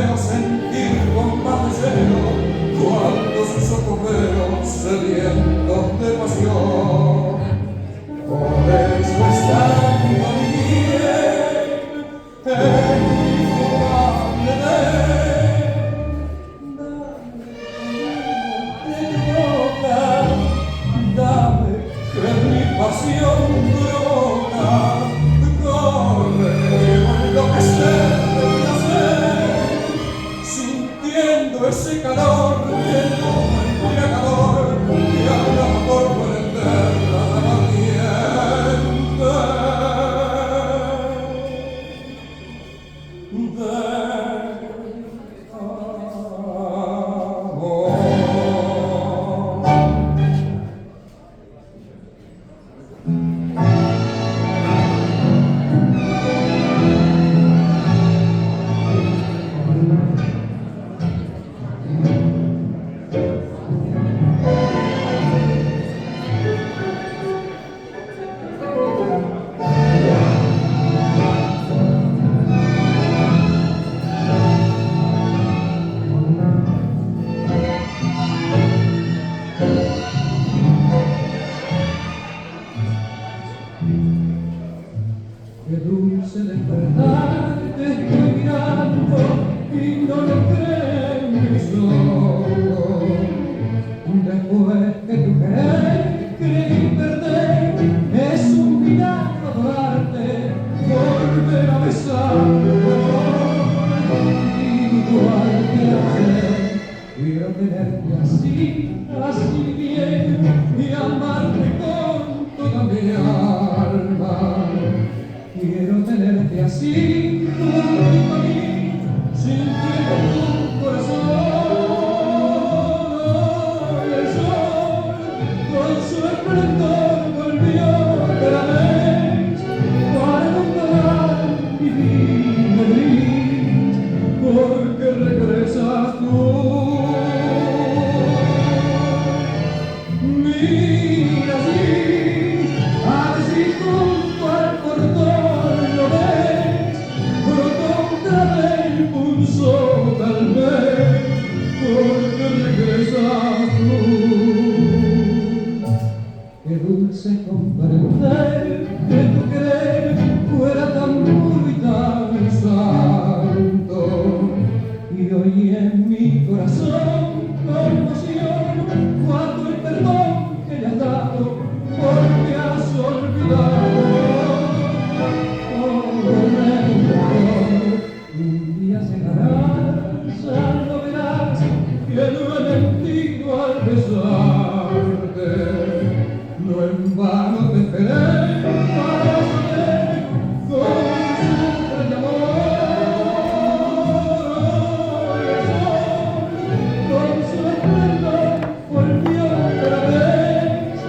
puedo sentir con más deseo cuando sus ojos veo sedientos de pasión. Por eso está mi piel injugable dame que mi pasión provoca, corre que enloquecer de placer, sintiendo ese calor que no me embriagador que habla por prender la llama ardiente del amor. Qué dulce despertar, te estoy mirando y no lo creen mis ojos. Después que tu querer creí perder, es un milagro adorarte, volver a besarte. Igual que ayer, quiero tenerte así, así bien, y amarte con toda mi alma. Quiero tenerte así, junto a mí, sintiendo tu corazón. El sol, con su esplendor, volvió otra vez para inundar mi vida gris, porque regresas tú. Mira así junto al portón lo ves, brotó otra vez el pulso tal vez, porque regresas tú. Qué dulce comprender que tu querer fuera tan puro y tan santo, y hoy en mi corazón conmoción cuando el perdón que le has dado porque has olvidado. Oh, un día llegarás, ya lo verás que no he mentido al besarte, no en vano te esperé para saber cómo sufre el amor. Con su esplendor volvió otra vez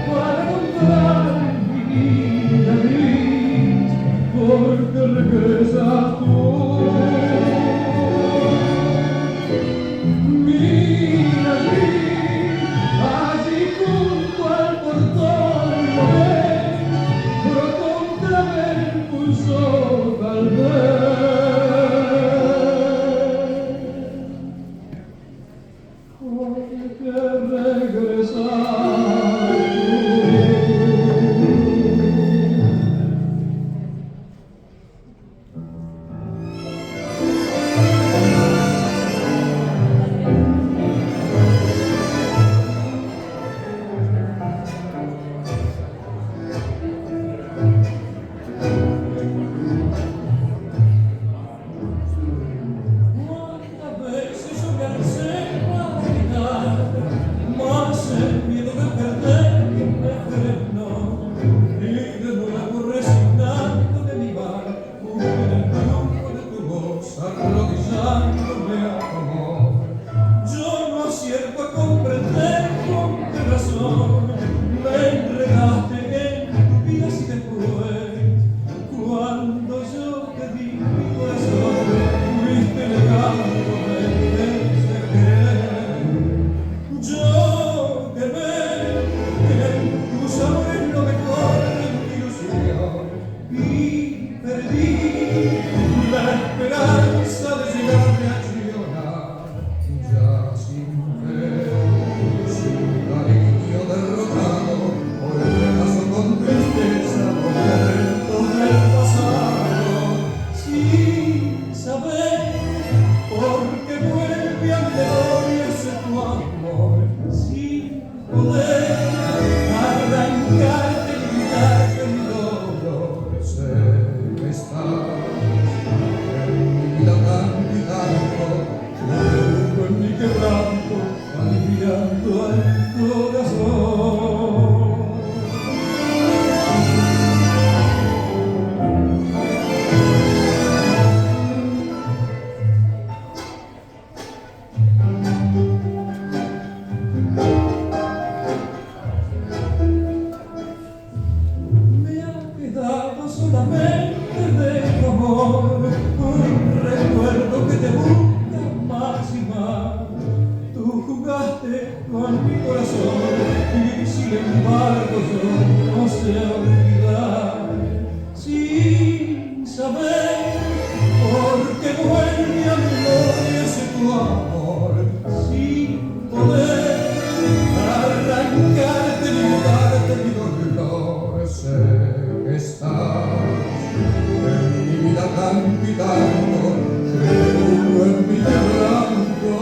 para controlar mi vida gris, porque regresas tú. Mira allí junto al portón lo ves, brotó otra vez el pulso tal vez, porque regresar arrodillándome a tu amor. Yo no acierto a comprender con qué razón me enredaste en tu vida así después. Cuando yo te di mi corazón, fuiste negándome ese querer. Yo quemé en tus amores lo mejor de mi ilusión y perdí la esperanza de llegar de allí. corazón y sin embargo yo no sé olvidar sin saber por qué vuelve a mi memoria ese tu amor sin poder arrancarte ni mudarte mi dolor. Sé que estás en mi vida palpitando, creo en mi quebranto,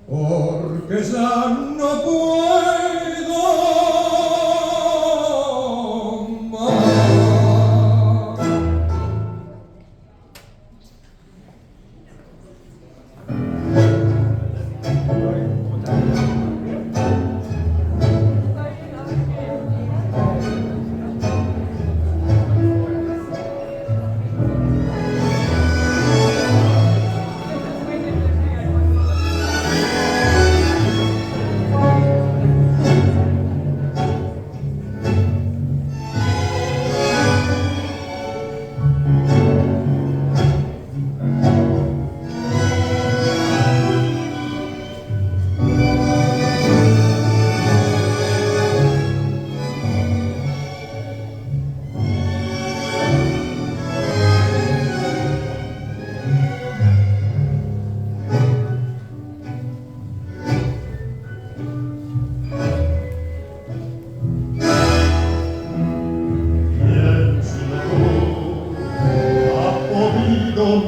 porque ya no puedo más.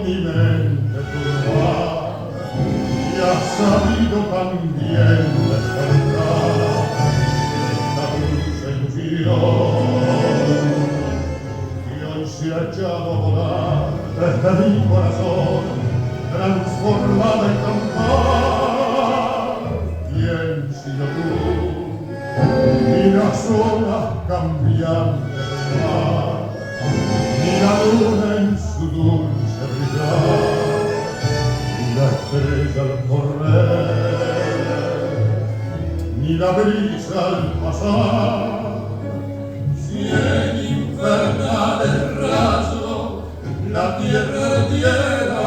Mi mente turbar y has sabido también despertar esta dulce ilusión que hoy se ha echado a volar desde mi corazón transformada en campar. ¿Quién sino tú? Ni las olas cambiantes del mar, ni la luna en su dulce brillar, ni la estrella al correr, ni la brisa al pasar. Si en infernales rayos la tierra ardiera,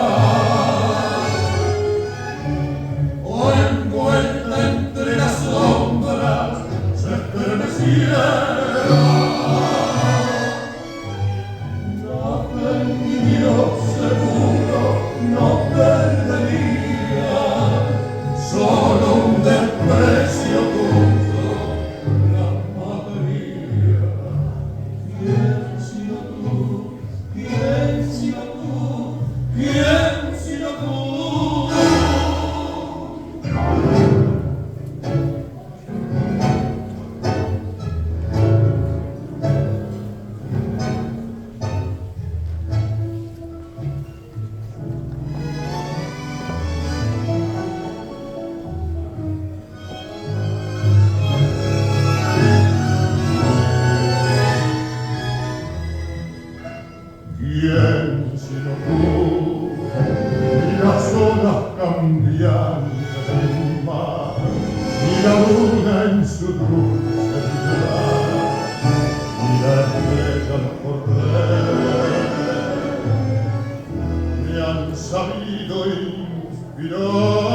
o envuelta entre las sombras se estremeciera, seguro no perdería solo un desprecio tuyo la mataría. ¿Quién sino tú? ¿Quién sino tú? ¿Quién sino tú? ¿Quién sino tú? Ni las olas cambiantes del mar, ni la luna en su dulce brillar, ni la estrella al correr me han sabido inspirar.